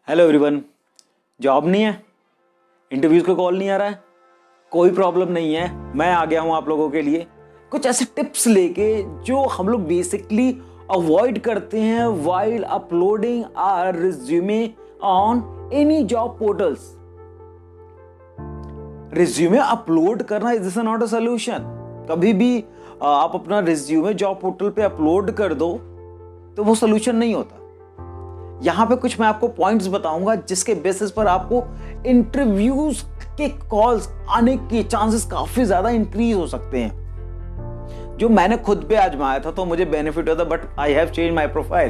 Hello everyone. Job नहीं है, interviews का कॉल नहीं आ रहा है, कोई प्रॉब्लम नहीं है। मैं आ गया हूं आप लोगों के लिए कुछ ऐसे टिप्स लेके जो हम लोग बेसिकली अवॉइड करते हैं while uploading our resume on any job portals. Resume upload करना is this not a solution. कभी भी आप अपना रिज्यूमे जॉब पोर्टल पे अपलोड कर दो तो वो सोल्यूशन नहीं होता। यहां पे कुछ मैं आपको पॉइंट्स बताऊंगा जिसके बेसिस पर आपको इंटरव्यूज के कॉल्स आने के चांसेस काफी ज्यादा इंक्रीज हो सकते हैं। जो मैंने खुद पे आजमाया था तो मुझे बेनिफिट होता, but I have change my profile.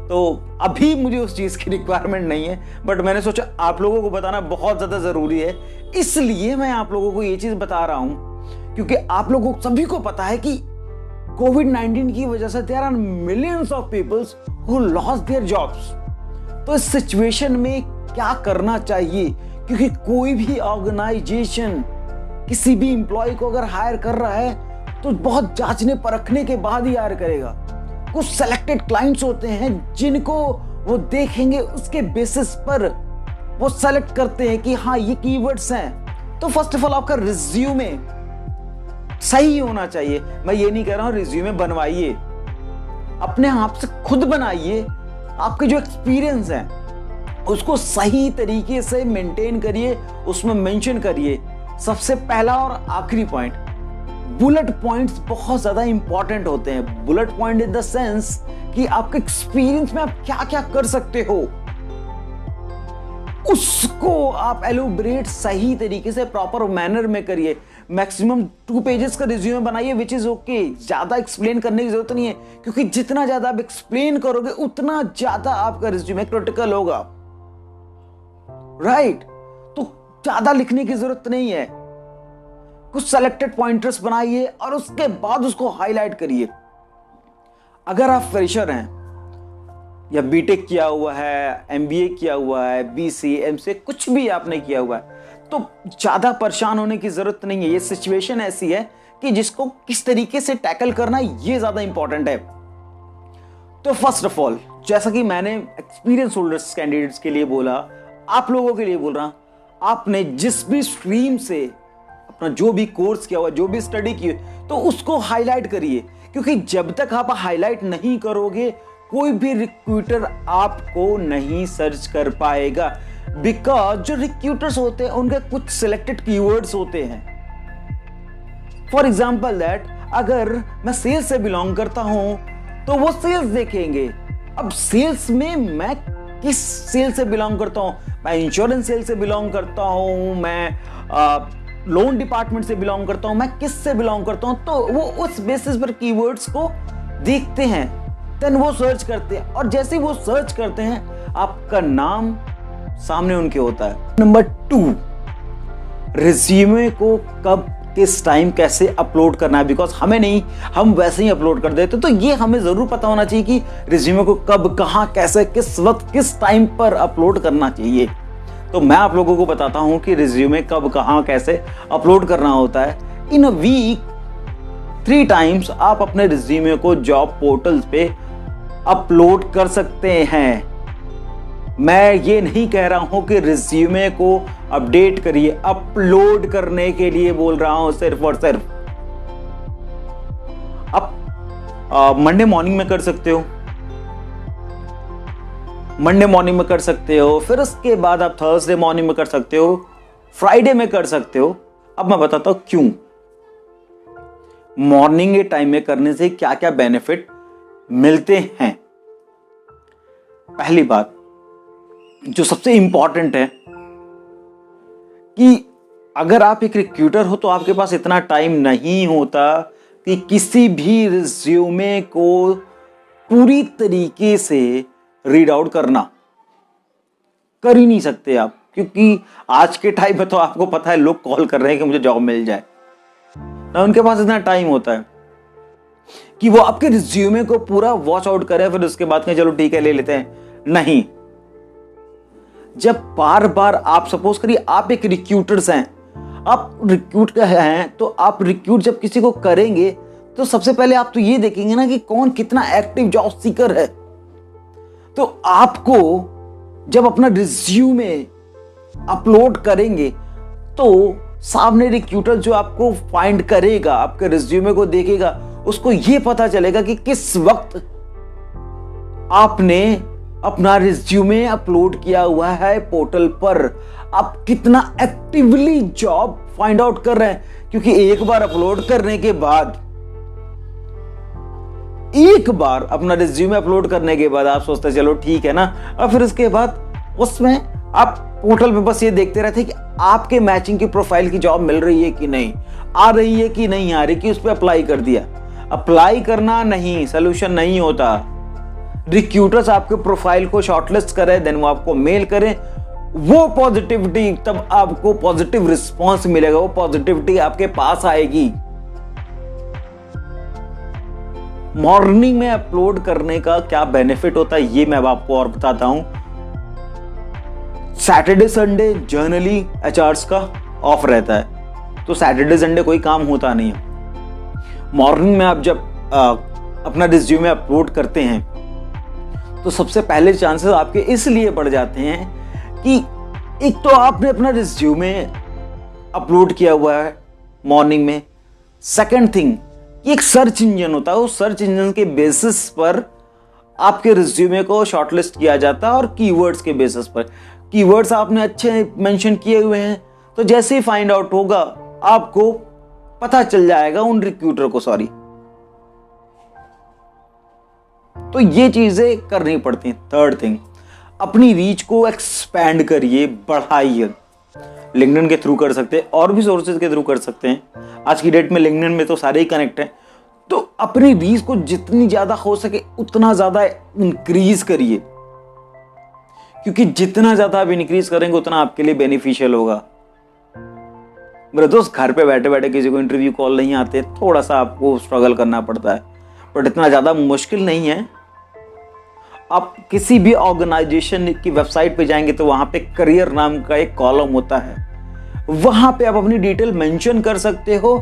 तो अभी मुझे उस चीज की रिक्वायरमेंट नहीं है, बट मैंने सोचा आप लोगों को बताना बहुत ज्यादा जरूरी है, इसलिए मैं आप लोगों को ये चीज बता रहा हूं। क्योंकि आप लोगों सभी को पता है कि कोविड-19 की वजह से there are millions of peoples who lost their jobs. तो इस सिचुएशन में क्या करना चाहिए, क्योंकि कोई भी ऑर्गेनाइजेशन किसी भी एम्प्लॉय को अगर हायर कर रहा है तो बहुत जांचने परखने के बाद ही हायर करेगा। कुछ सेलेक्टेड क्लाइंट्स होते हैं जिनको वो देखेंगे, उसके बेसिस पर वो सेलेक्ट करते हैं कि हाँ ये कीवर्ड्स हैं। तो फर्स्ट ऑफ ऑल आपका रिज्यूमे सही होना चाहिए। मैं ये नहीं कह रहा हूं रिज्यूमे बनवाइए, अपने आप से खुद बनाइए। आपके जो एक्सपीरियंस है उसको सही तरीके से मेंटेन करिए, उसमें मेंशन करिए। सबसे पहला और आखिरी पॉइंट, बुलेट पॉइंट्स बहुत ज्यादा इंपॉर्टेंट होते हैं। Bullet point in the sense कि आपके एक्सपीरियंस में आप क्या क्या कर सकते हो, उसको आप एलोबरेट सही तरीके से प्रॉपर मैनर में करिए। मैक्सिमम 2 पेजेस का रिज्यूमे बनाइए, विच इज ओके। ज्यादा एक्सप्लेन करने की जरूरत नहीं है, क्योंकि जितना ज्यादा आप एक्सप्लेन करोगे उतना ज्यादा आपका रिज्यूमे क्रिटिकल होगा, राइट? तो ज्यादा लिखने की जरूरत नहीं है। कुछ सेलेक्टेड पॉइंटर्स बनाइए और उसके बाद उसको हाईलाइट करिए। अगर आप फ्रेशर हैं या बीटेक किया हुआ है, एमबीए किया हुआ है, बीसीए, एमसीए, कुछ भी आपने किया हुआ है, तो ज्यादा परेशान होने की जरूरत नहीं है। ये सिचुएशन ऐसी है कि जिसको किस तरीके से टैकल करना ये ज्यादा इंपॉर्टेंट है। तो फर्स्ट ऑफ ऑल, जैसा कि मैंने एक्सपीरियंस होल्डर्स कैंडिडेट्स के लिए बोला, आप लोगों के लिए बोल रहा हूं, आपने जिस भी स्ट्रीम से अपना जो भी कोर्स किया हुआ, जो भी स्टडी की, तो उसको हाईलाइट करिए। क्योंकि जब तक आप हाईलाइट नहीं करोगे कोई भी रिक्रूटर आपको नहीं सर्च कर पाएगा। बिकॉज जो रिक्रूटर्स होते हैं उनके कुछ सिलेक्टेड कीवर्ड्स होते हैं। फॉर एग्जाम्पल दैट अगर मैं सेल्स से बिलोंग करता हूं तो वो सेल्स देखेंगे। अब सेल्स में मैं किस सेल से बिलोंग करता हूं, मैं इंश्योरेंस सेल से बिलोंग करता हूं, मैं लोन डिपार्टमेंट से बिलोंग करता हूं, मैं किस से बिलोंग करता हूं, तो वो उस बेसिस पर कीवर्ड्स को देखते हैं, देन वो सर्च करते हैं। और जैसे वो सर्च करते हैं आपका नाम सामने उनके होता है। नंबर 2, रिज्यूमे को कब किस टाइम कैसे अपलोड करना है, बिकॉज हमें नहीं, हम वैसे ही अपलोड कर देते। तो ये हमें जरूर पता होना चाहिए कि रिज्यूमे को कब, कहां, कैसे, किस वक्त, किस टाइम पर अपलोड करना चाहिए। तो मैं आप लोगों को बताता हूं कि रिज्यूमे कब, कहां, कैसे अपलोड करना होता है। इन अ वीक 3 टाइम्स आप अपने रिज्यूमे को जॉब पोर्टल्स पे अपलोड कर सकते हैं। मैं ये नहीं कह रहा हूं कि रिज्यूमे को अपडेट करिए, अपलोड करने के लिए बोल रहा हूं सिर्फ और सिर्फ। आप मंडे मॉर्निंग में कर सकते हो, मंडे मॉर्निंग में कर सकते हो, फिर उसके बाद आप थर्सडे मॉर्निंग में कर सकते हो, फ्राइडे में कर सकते हो। अब मैं बताता हूं क्यों। मॉर्निंग के टाइम में करने से क्या क्या बेनिफिट मिलते हैं। पहली बात जो सबसे इंपॉर्टेंट है कि अगर आप एक रिक्रूटर हो तो आपके पास इतना टाइम नहीं होता कि किसी भी रिज्यूमे को पूरी तरीके से रीड आउट करना। कर ही नहीं सकते आप, क्योंकि आज के टाइम में तो आपको पता है लोग कॉल कर रहे हैं कि मुझे जॉब मिल जाए, ना उनके पास इतना टाइम होता है कि वो आपके रिज्यूमे को पूरा वॉच आउट करे फिर उसके बाद में चलो ठीक है ले लेते हैं। नहीं, जब बार बार आप सपोज करिए आप एक रिक्रूटर्स हैं, आप रिक्रूट हैं, तो आप रिक्रूट जब किसी को करेंगे तो सबसे पहले आप तो ये देखेंगे ना कि कौन कितना एक्टिव जॉब सीकर है। तो आपको जब अपना रिज्यूमे अपलोड करेंगे तो सामने रिक्रूटर जो आपको फाइंड करेगा, आपके रिज्यूमे को देखेगा, उसको यह पता चलेगा कि किस वक्त आपने अपना रिज्यूमे अपलोड किया हुआ है पोर्टल पर, आप कितना एक्टिवली जॉब फाइंड आउट कर रहे हैं। क्योंकि एक बार अपलोड करने के बाद, एक बार अपना रिज्यूमे अपलोड करने के बाद आप सोचते चलो ठीक है ना, और फिर उसके बाद उसमें आप पोर्टल पे बस ये देखते रहते हैं कि आपके मैचिंग की प्रोफाइल की जॉब मिल रही है कि नहीं, आ रही है कि नहीं आ रही, कि उस पर अप्लाई कर दिया। अप्लाई करना नहीं सॉल्यूशन नहीं होता। रिक्रूटर्स आपके प्रोफाइल को शॉर्टलिस्ट करें, देन वो आपको मेल करें, वो पॉजिटिविटी, तब आपको पॉजिटिव रिस्पॉन्स मिलेगा, वो पॉजिटिविटी आपके पास आएगी। मॉर्निंग में अपलोड करने का क्या बेनिफिट होता है ये मैं अब आपको और बताता हूं। सैटरडे संडे जनरली एचआरस का ऑफ रहता है, तो सैटरडे संडे कोई काम होता नहीं है। मॉर्निंग में आप जब अपना रिज्यूमे अपलोड करते हैं तो सबसे पहले चांसेस आपके इसलिए बढ़ जाते हैं कि एक तो आपने अपना रिज्यूमे अपलोड किया हुआ है मॉर्निंग में, सेकंड थिंग एक सर्च इंजन होता है, उस सर्च इंजन के बेसिस पर आपके रिज्यूमे को शॉर्टलिस्ट किया जाता है, और कीवर्ड्स के बेसिस पर। कीवर्ड्स आपने अच्छे मेंशन किए हुए हैं तो जैसे ही फाइंड आउट होगा आपको पता चल जाएगा उन रिक्रूटर को, सॉरी। तो ये चीजें करनी पड़ती हैं। थर्ड थिंग, अपनी रीच को एक्सपैंड करिए, बढ़ाइए। लिंक्डइन के थ्रू कर सकते हैं, और भी सोर्सेज के थ्रू कर सकते हैं। आज की डेट में लिंक्डइन में तो सारे ही कनेक्ट हैं, तो अपनी रीच को जितनी ज्यादा हो सके उतना ज्यादा इंक्रीज करिए, क्योंकि जितना ज्यादा आप इंक्रीज करेंगे उतना आपके लिए बेनिफिशियल होगा। मेरे दोस्त, घर पे बैठे बैठे किसी को इंटरव्यू कॉल नहीं आते, थोड़ा सा आपको स्ट्रगल करना पड़ता है, बट इतना ज्यादा मुश्किल नहीं है। आप किसी भी ऑर्गेनाइजेशन की वेबसाइट पे जाएंगे तो वहां पे करियर नाम का एक कॉलम होता है, वहां पे आप अपनी डिटेल मेंशन कर सकते हो।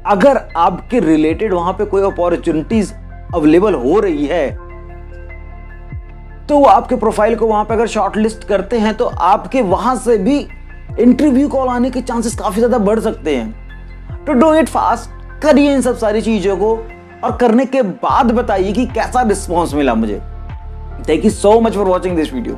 अगर आपके रिलेटेड वहां पे कोई अपॉर्चुनिटीज अवेलेबल हो रही है तो आपके प्रोफाइल को वहां पे अगर शॉर्टलिस्ट करते हैं तो आपके वहां से भी इंटरव्यू कॉल आने के चांसेस काफी ज्यादा बढ़ सकते हैं। तो डू इट फास्ट, करिए इन सब सारी चीजों को, और करने के बाद बताइए कि कैसा रिस्पॉन्स मिला मुझे। Thank you so much for watching this video.